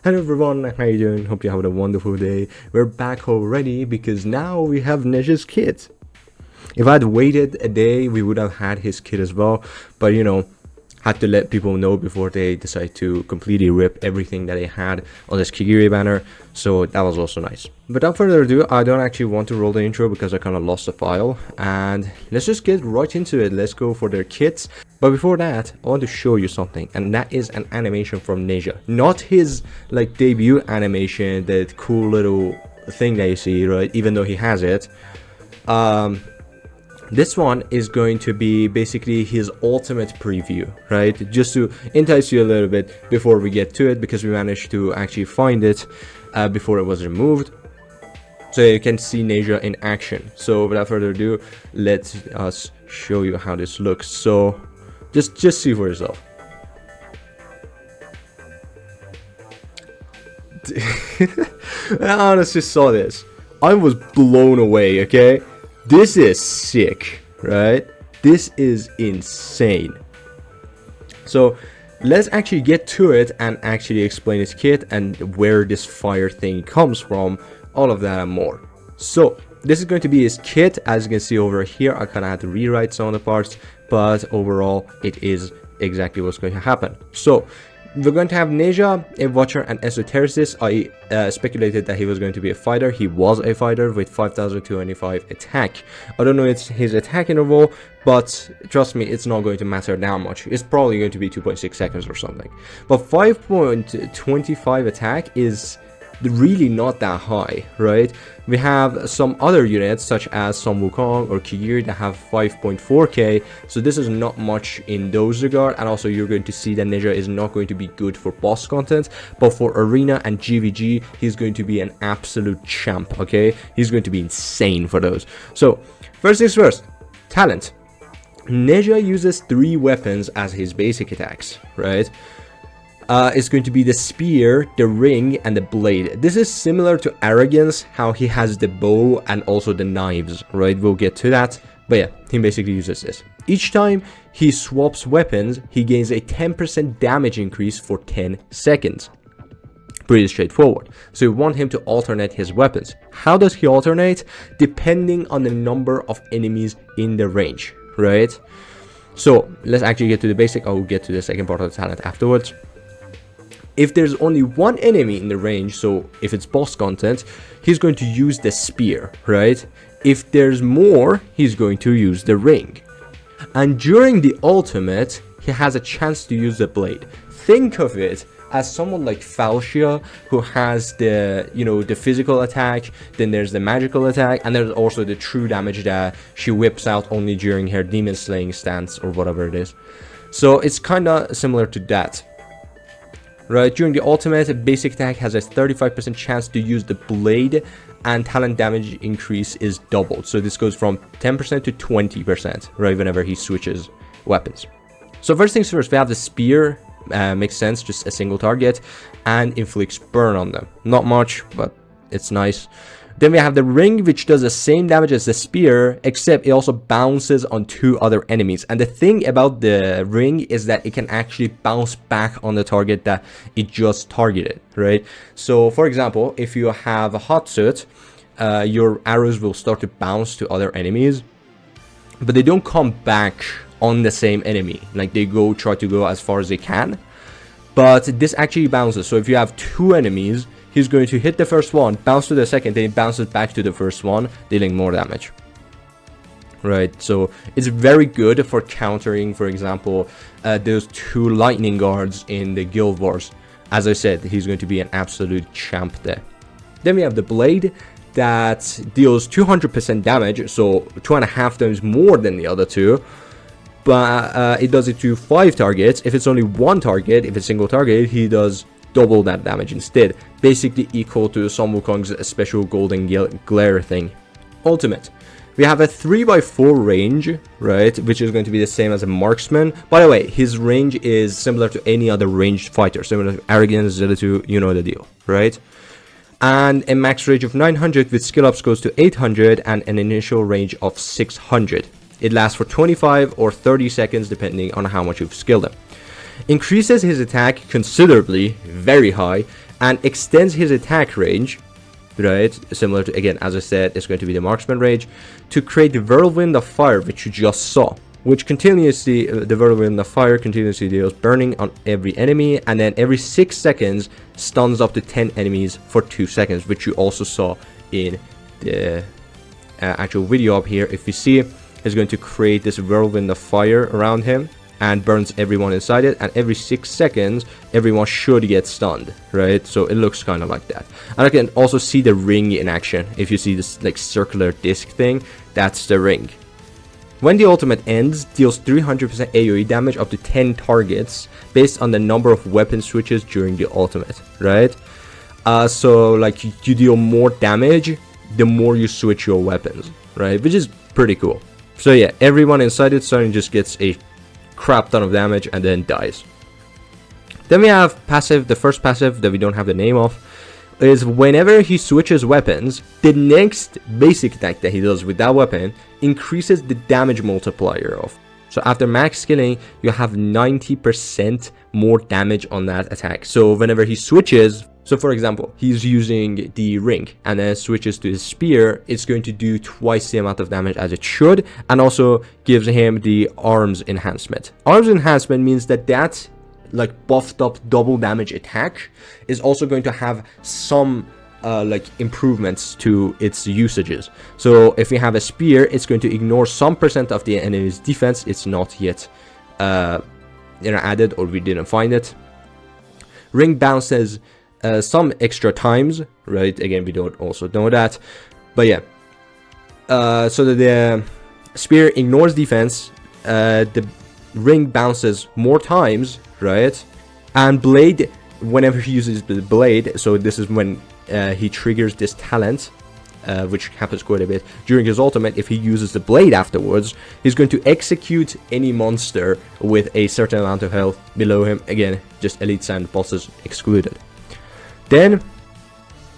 Hello everyone, how you doing? Hope you're having a wonderful day. We're back already because now we have Nej's kit. If I'd waited a day, we would have had his kit as well. But had to let people know before they decide to completely rip everything that they had on this Kigiri banner. So that was also nice. Without further ado, I don't actually want to roll the intro because I kind of lost the file. And let's just get right into it. Let's go for their kits. But before that, I want to show you something, and that is an animation from Nezha. Not his debut animation, that cool little thing that you see, right? Even though he has it. This one is going to be basically his ultimate preview, right? Just to entice you a little bit before we get to it, because we managed to actually find it before it was removed. So you can see Nezha in action. So without further ado, let us show you how this looks. So just see for yourself. I honestly saw this. I was blown away, okay? This is sick, right? This is insane. So let's actually get to it and actually explain his kit and where this fire thing comes from, all of that and more. So this is going to be his kit. As you can see over here, I kind of had to rewrite some of the parts, but overall it is exactly what's going to happen. So we're going to have Nezha, a Watcher, and Esotericist. I speculated that he was going to be a fighter. He was a fighter with 5,225 attack. I don't know it's his attack interval, but trust me, it's not going to matter that much. It's probably going to be 2.6 seconds or something. But 5.25 attack is really not that high, right? We have some other units such as some Wukong or Kigiri that have 5.4k, so this is not much in those regard. And also you're going to see that Nezha is not going to be good for boss content, but for arena and GVG he's going to be an absolute champ, okay? He's going to be insane for those. So first things first, talent. Nezha uses 3 weapons as his basic attacks, right? It's going to be the spear, the ring, and the blade. This is similar to Arrogance, how he has the bow and also the knives, right? We'll get to that. But yeah, he basically uses this. Each time he swaps weapons, he gains a 10% damage increase for 10 seconds. Pretty straightforward. So you want him to alternate his weapons. How does he alternate? Depending on the number of enemies in the range, right? So let's actually get to the basic. I'll get to the second part of the talent afterwards. If there's only one enemy in the range, so if it's boss content, he's going to use the spear, right? If there's more, he's going to use the ring. And during the ultimate, he has a chance to use the blade. Think of it as someone like Falcia, who has the, the physical attack, then there's the magical attack, and there's also the true damage that she whips out only during her demon slaying stance or whatever it is. So it's kind of similar to that. Right, during the ultimate, basic attack has a 35% chance to use the blade, and talent damage increase is doubled. So this goes from 10% to 20%, right, whenever he switches weapons. So first things first, we have the spear, makes sense, just a single target, and inflicts burn on them. Not much, but it's nice. Then we have the ring, which does the same damage as the spear, except it also bounces on 2 other enemies. And the thing about the ring is that it can actually bounce back on the target that it just targeted, right? So for example, if you have a hot suit, your arrows will start to bounce to other enemies, but they don't come back on the same enemy. Like they try to go as far as they can, but this actually bounces. So if you have 2 enemies, he's going to hit the first one, bounce to the second, then he bounces back to the first one, dealing more damage. Right, so it's very good for countering, for example, those 2 lightning guards in the Guild Wars. As I said, he's going to be an absolute champ there. Then we have the blade that deals 200% damage, so 2.5 times more than the other 2. But it does it to 5 targets. If it's only 1 target, if it's single target, he does double that damage instead, basically equal to Sun Wukong's special golden glare thing. Ultimate, we have a 3x4 range, right, which is going to be the same as a marksman. By the way, his range is similar to any other ranged fighter, similar to Arrogance, Zillitu, you know the deal, right? And a max range of 900 with skill ups goes to 800 and an initial range of 600. It lasts for 25 or 30 seconds depending on how much you've skilled him. increases his attack considerably, very high, and extends his attack range, right, similar to, again, as I said, it's going to be the marksman range, to create the whirlwind of fire, which you just saw, which continuously, the whirlwind of fire continuously deals burning on every enemy, and then every 6 seconds stuns up to 10 enemies for 2 seconds, which you also saw in the actual video up here. If you see, it's going to create this whirlwind of fire around him and burns everyone inside it, and every 6 seconds everyone should get stunned, right? So it looks kind of like that. And I can also see the ring in action. If you see this like circular disc thing, that's the ring. When the ultimate ends, deals 300% AoE damage up to 10 targets based on the number of weapon switches during the ultimate, right? So like you deal more damage the more you switch your weapons, right? Which is pretty cool. So yeah, everyone inside it suddenly just gets a crap ton of damage and then dies. Then we have passive. The first passive that we don't have the name of is whenever he switches weapons, the next basic attack that he does with that weapon increases the damage multiplier of. So after max skilling, you have 90% more damage on that attack. So whenever he switches, so for example, he's using the ring and then switches to his spear, it's going to do twice the amount of damage as it should, and also gives him the arms enhancement. Arms enhancement means that that like buffed up double damage attack is also going to have some like improvements to its usages. So if we have a spear, it's going to ignore some percent of the enemy's defense. It's not yet added, or we didn't find it. Ring bounces some extra times, right? Again, we don't also know that, but yeah. So that the spear ignores defense, the ring bounces more times, right? And blade, whenever he uses the blade, so this is when he triggers this talent, which happens quite a bit during his ultimate. If he uses the blade afterwards, he's going to execute any monster with a certain amount of health below him. Again, just elites and bosses excluded. Then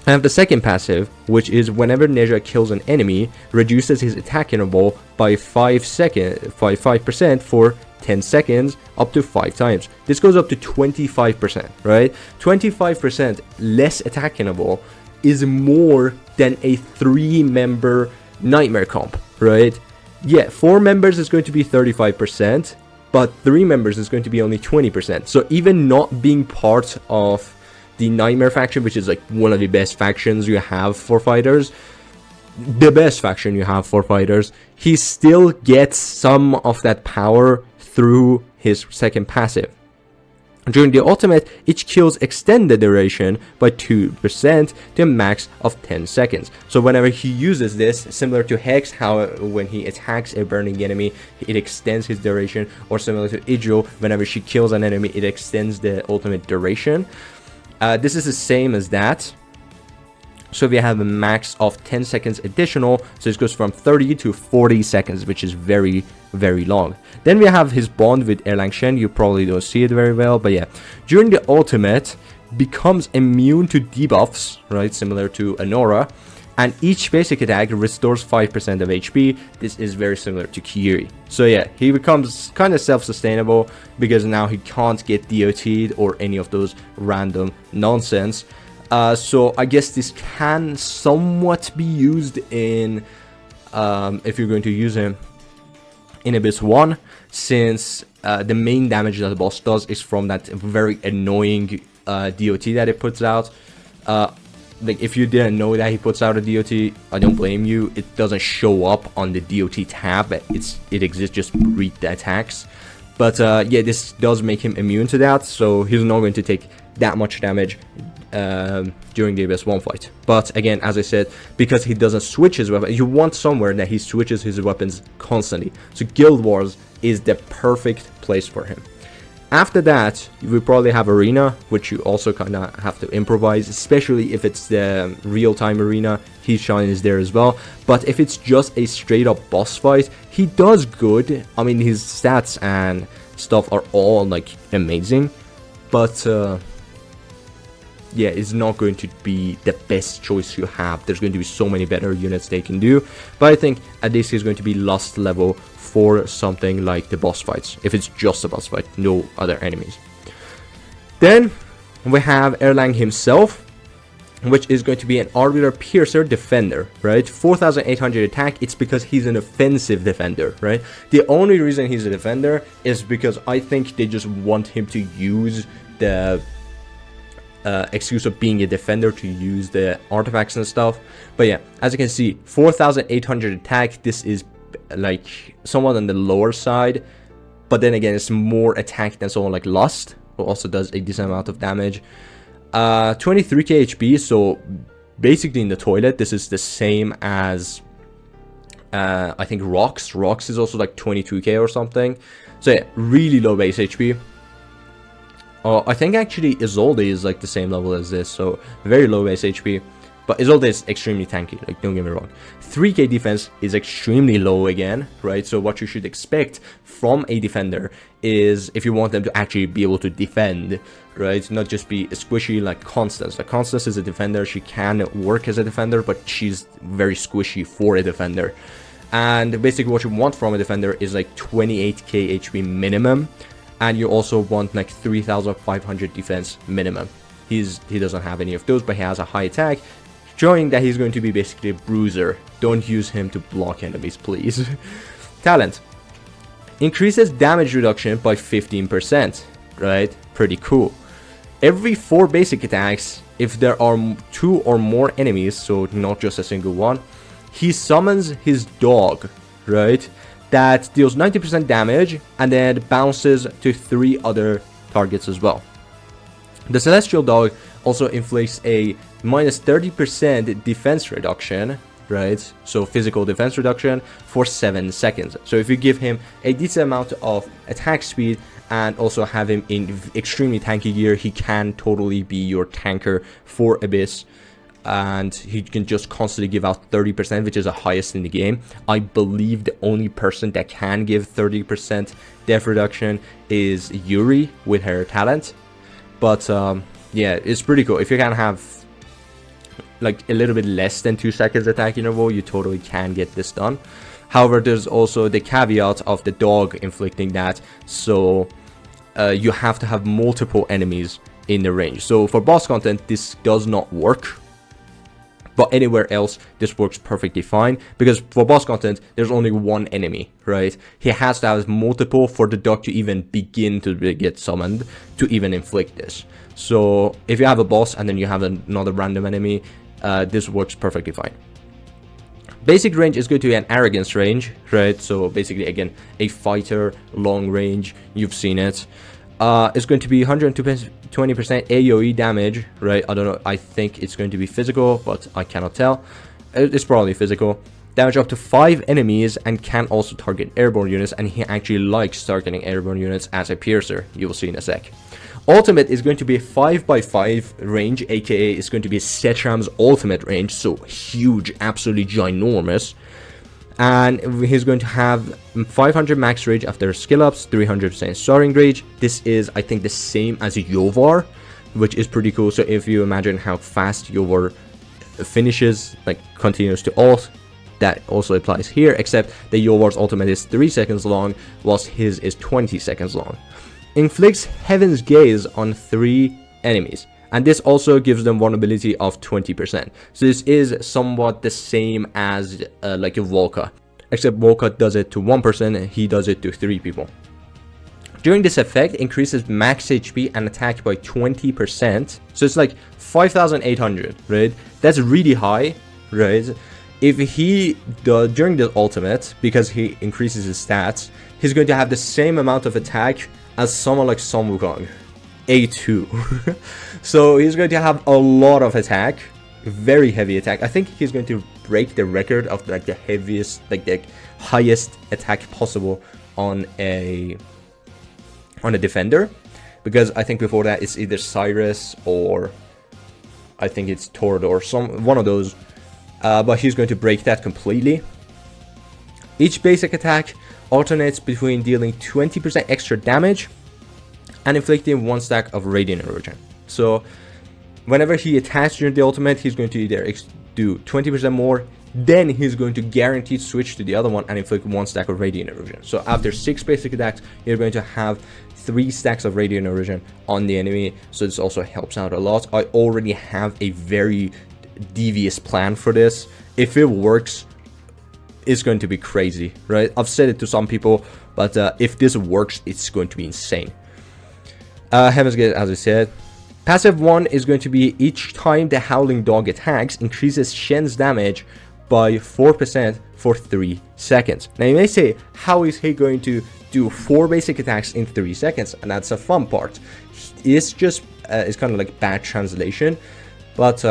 I have the second passive, which is whenever Nezha kills an enemy, reduces his attack interval by 5% for 10 seconds, up to 5 times. This goes up to 25%, right? 25% less attack interval is more than a 3-member nightmare comp, right? Yeah, 4 members is going to be 35%, but 3 members is going to be only 20%. So even not being part of the Nightmare faction, which is like one of the best factions you have for fighters, the best faction you have for fighters, he still gets some of that power through his second passive. During the ultimate, each kills extend the duration by 2% to a max of 10 seconds. So whenever he uses this, similar to Hex, how when he attacks a burning enemy, it extends his duration, or similar to Idril, whenever she kills an enemy, it extends the ultimate duration. This is the same as that. So we have a max of 10 seconds additional, so it goes from 30 to 40 seconds, which is very, very long. Then we have his bond with Erlang Shen. You probably don't see it very well, but yeah. During the ultimate, becomes immune to debuffs, right, similar to Anora, and each basic attack restores 5% of HP. This is very similar to Kiri. So yeah, he becomes kind of self-sustainable because now he can't get DOT'd or any of those random nonsense. So I guess this can somewhat be used in if you're going to use him in Abyss 1, since the main damage that the boss does is from that very annoying DOT that it puts out. Like, if you didn't know that he puts out a DOT, I don't blame you. It doesn't show up on the DOT tab. It exists, just read the attacks. But yeah, this does make him immune to that, so he's not going to take that much damage during the Abyss 1 fight. But again, as I said, because he doesn't switch his weapon, you want somewhere that he switches his weapons constantly. So Guild Wars is the perfect place for him. After that, we probably have Arena, which you also kind of have to improvise, especially if it's the real-time arena. His shine is there as well. But if it's just a straight-up boss fight, he does good. I mean, his stats and stuff are all, like, amazing. But, yeah, it's not going to be the best choice you have. There's going to be so many better units they can do. But I think at least he's going to be lost level for something like the boss fights, if it's just a boss fight, no other enemies. Then we have Erlang himself, which is going to be an arbiter piercer defender, right? 4,800 attack. It's because he's an offensive defender, right? The only reason he's a defender is because I think they just want him to use the excuse of being a defender to use the artifacts and stuff. But yeah, as you can see, 4,800 attack. This is like somewhat on the lower side, but then again, it's more attack than someone like Lust, who also does a decent amount of damage. 23k HP, so basically in the toilet. This is the same as I think Rocks is also like 22k or something. So yeah, really low base HP. I think actually Isolde is like the same level as this, so very low base HP. But Isolde is extremely tanky, like, don't get me wrong. 3k defense is extremely low again, right? So what you should expect from a defender is, if you want them to actually be able to defend, right? Not just be squishy like Constance. Like, Constance is a defender, she can work as a defender, but she's very squishy for a defender. And basically what you want from a defender is like 28k HP minimum. And you also want like 3,500 defense minimum. He doesn't have any of those, but he has a high attack, showing that he's going to be basically a bruiser. Don't use him to block enemies, please. Talent. Increases damage reduction by 15%, right? Pretty cool. Every 4 basic attacks, if there are 2 or more enemies, so not just a single one, he summons his dog, right? That deals 90% damage and then bounces to 3 other targets as well. The Celestial Dog also inflicts a minus 30% defense reduction, right? So physical defense reduction for 7 seconds. So if you give him a decent amount of attack speed and also have him in extremely tanky gear, he can totally be your tanker for Abyss. And he can just constantly give out 30%, which is the highest in the game. I believe the only person that can give 30% def reduction is Yuri with her talent. But yeah, it's pretty cool. If you can have like a little bit less than 2 seconds attack interval, you totally can get this done. However, there's also the caveat of the dog inflicting that, so you have to have multiple enemies in the range. So for boss content, this does not work. But anywhere else, this works perfectly fine, because for boss content, there's only one enemy, right? He has to have multiple for the dog to even begin to get summoned to even inflict this. So if you have a boss and then you have another random enemy, this works perfectly fine. Basic range is going to be an arrogance range, right? So basically, again, a fighter, long range, you've seen it. It's going to be 120% AoE damage, right? I don't know, I think it's going to be physical, but I cannot tell. It's probably physical. Damage up to 5 enemies and can also target airborne units, and he actually likes targeting airborne units as a piercer. You will see in a sec. Ultimate is going to be a 5x5 range, aka it's going to be Setram's ultimate range, so huge, absolutely ginormous. And he's going to have 500 max rage after skill ups, 300% starting rage. This is, I think, the same as Yovar, which is pretty cool. So if you imagine how fast Yovar finishes, like continues to ult, that also applies here, except the Yovar's ultimate is 3 seconds long, whilst his is 20 seconds long. Inflicts Heaven's Gaze on 3 enemies. And this also gives them vulnerability of 20%. So this is somewhat the same as like a Volca. Except Volca does it to 1 person and he does it to 3 people. During this effect, increases max HP and attack by 20%. So it's like 5,800, right? That's really high, right? If he does, during the ultimate, because he increases his stats, he's going to have the same amount of attack as someone like Sun Wukong. A2. So he's going to have a lot of attack, very heavy attack. I think he's going to break the record of like the heaviest, like the highest attack possible on a defender, because I think before that it's either Cyrus or I think it's Torador, one of those. But he's going to break that completely. Each basic attack alternates between dealing 20% extra damage and inflicting 1 stack of radiant erosion. So whenever he attacks during the ultimate, he's going to either do 20% more then he's going to guaranteed switch to the other one and inflict 1 stack of Radiant Erosion. So after 6 basic attacks, you're going to have 3 stacks of Radiant Erosion on the enemy. So this also helps out a lot. I already have a very devious plan for this. If it works, it's going to be crazy, right? I've said it to some people, but if this works, it's going to be insane. Heaven's Gate, as I said. Passive 1 is going to be each time the Howling Dog attacks, increases Shen's damage by 4% for 3 seconds. Now you may say, how is he going to do 4 basic attacks in 3 seconds? And that's a fun part. It's just, it's kind of like bad translation, but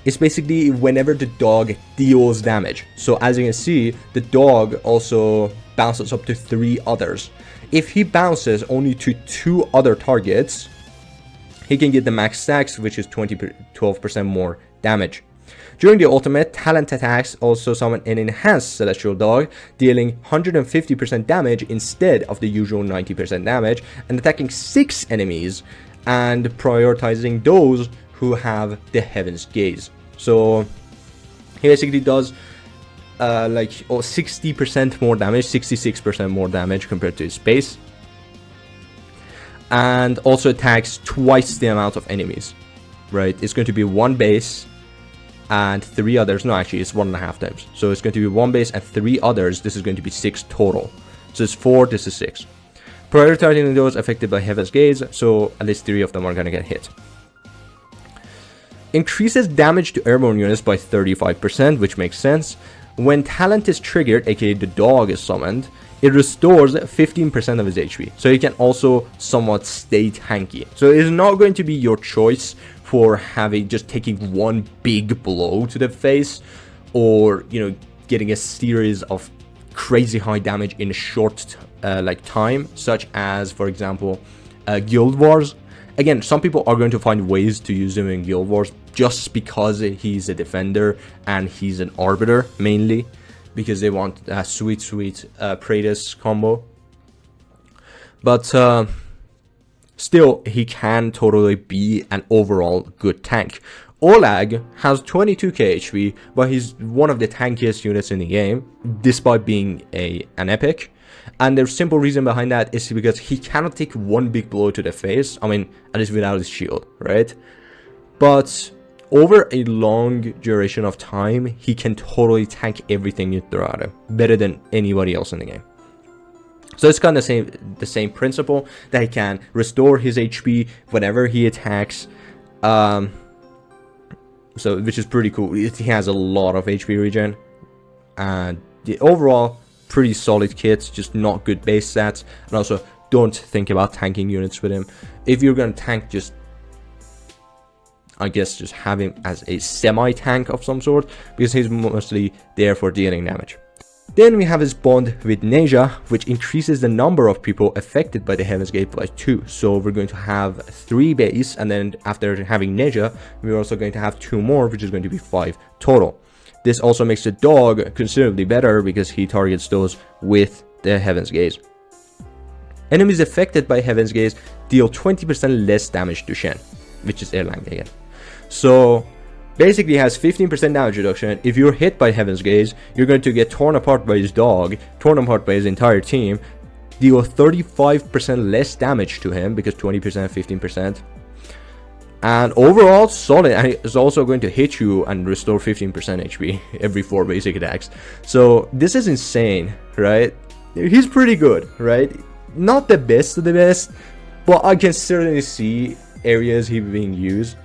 it's basically whenever the dog deals damage. So as you can see, the dog also bounces up to 3 others. If he bounces only to 2 other targets, he can get the max stacks, which is 12% more damage. During the ultimate, talent attacks also summon an enhanced Celestial Dog, dealing 150% damage instead of the usual 90% damage, and attacking 6 enemies, and prioritizing those who have the Heaven's Gaze. So he basically does like 60% more damage, 66% more damage compared to his base, and also attacks twice the amount of enemies, right? It's going to be 1 base and 3 others. No, actually it's 1.5 times. So it's going to be 1 base and 3 others. This is going to be 6 total. So it's 4, this is 6. Prioritizing those affected by Heaven's Gaze, so at least 3 of them are going to get hit. Increases damage to airborne units by 35%, which makes sense. When talent is triggered, aka the dog is summoned, it restores 15% of his HP. So he can also somewhat stay tanky. So it's not going to be your choice for just taking 1 big blow to the face, or, you know, getting a series of crazy high damage in a short time, such as, for example, Guild Wars. Again, some people are going to find ways to use him in Guild Wars just because he's a defender and he's an arbiter mainly, because they want a sweet Praetus combo. But still, he can totally be an overall good tank. Olag has 22k HP, but he's one of the tankiest units in the game, despite being an epic. And the simple reason behind that is because he cannot take 1 big blow to the face. I mean, at least without his shield, right? But over a long duration of time, he can totally tank everything you throw at him, better than anybody else in the game. So it's kind of the same principle, that he can restore his HP whenever he attacks. So which is pretty cool. He has a lot of HP regen, and the overall pretty solid kit, just not good base stats. And also, don't think about tanking units with him. If you're gonna tank, just I guess just have him as a semi-tank of some sort, because he's mostly there for dealing damage. Then we have his bond with Neja, which increases the number of people affected by the Heaven's Gate by 2. So we're going to have 3 base, and then after having Neja, we're also going to have 2 more, which is going to be 5 total. This also makes the dog considerably better because he targets those with the Heaven's Gaze. Enemies affected by Heaven's Gaze deal 20% less damage to Shen, which is Erlang again. So basically has 15% damage reduction. If you're hit by Heaven's Gaze, you're going to get torn apart by his dog, torn apart by his entire team, deal 35% less damage to him, because 20%, 15%. And overall, solid. And it's also going to hit you and restore 15% HP every 4 basic attacks. So this is insane, right? He's pretty good, right? Not the best of the best, but I can certainly see areas he's being used.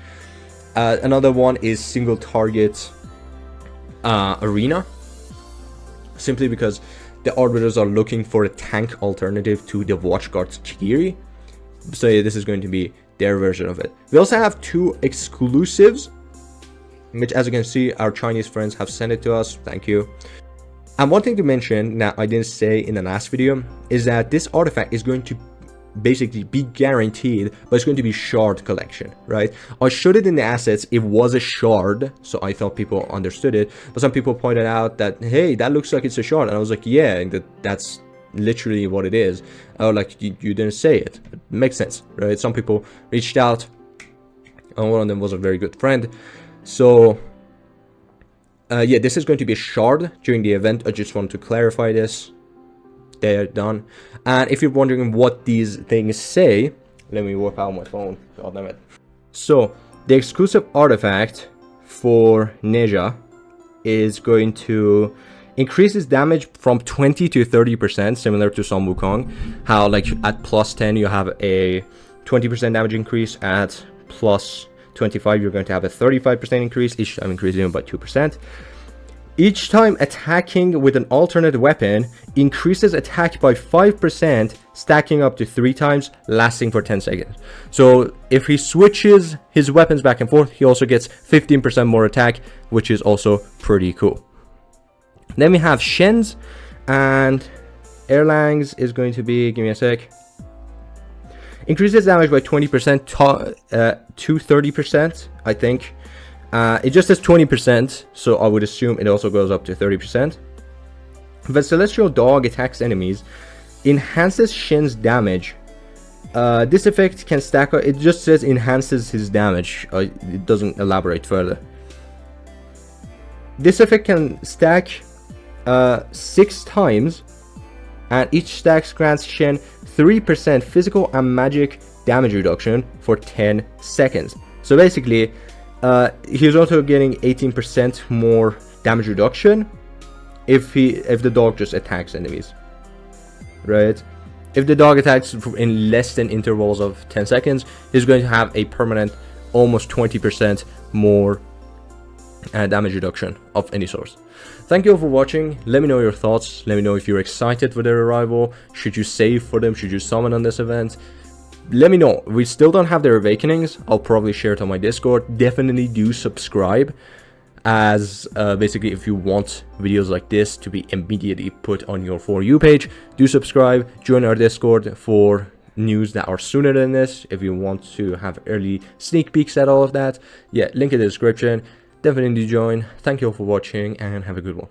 Another one is single target arena, simply because the arbiters are looking for a tank alternative to the Watchguard's Kiri. So yeah, this is going to be their version of it. We also have 2 exclusives, which, as you can see, our Chinese friends have sent it to us. Thank you. And one thing to mention that I didn't say in the last video is that this artifact is going to basically be guaranteed, but it's going to be shard collection, right? I showed it in the assets, it was a shard, so I thought people understood it, but some people pointed out that, hey, that looks like it's a shard, and I was like, yeah, that's literally what it is. Oh, like, you didn't say it. It makes sense, right? Some people reached out, and one of them was a very good friend. So Yeah, this is going to be a shard during the event. I just want to clarify this. They're done. And if you're wondering what these things say, let me work out my phone. God damn it. So the exclusive artifact for Neja is going to increase his damage from 20 to 30%, similar to Sun Wukong. How like at plus 10 you have a 20% damage increase, at plus 25 you're going to have a 35% increase, each time increasing by 2%. Each time attacking with an alternate weapon increases attack by 5%, stacking up to 3 times, lasting for 10 seconds. So if he switches his weapons back and forth, he also gets 15% more attack, which is also pretty cool. Then we have Shen's, and Erlang's is going to be, give me a sec, increases damage by 20% to 30%, I think. It just says 20%, so I would assume it also goes up to 30%. The Celestial Dog attacks enemies, enhances Shen's damage. This effect can stack up, it just says enhances his damage, it doesn't elaborate further. This effect can stack 6 times, and each stack grants Shen 3% physical and magic damage reduction for 10 seconds. So basically, he's also getting 18% more damage reduction if the dog just attacks enemies, right? If the dog attacks in less than intervals of 10 seconds, he's going to have a permanent almost 20% more damage reduction of any source. Thank you all for watching. Let me know your thoughts. Let me know if you're excited for their arrival. Should you save for them? Should you summon on this event? Let me know. We still don't have their awakenings. I'll probably share it on my Discord. Definitely do subscribe, as basically if you want videos like this to be immediately put on your For You page, do subscribe. Join our Discord for news that are sooner than this if you want to have early sneak peeks at all of that. Yeah, link in the description. Definitely join. Thank you all for watching and have a good one.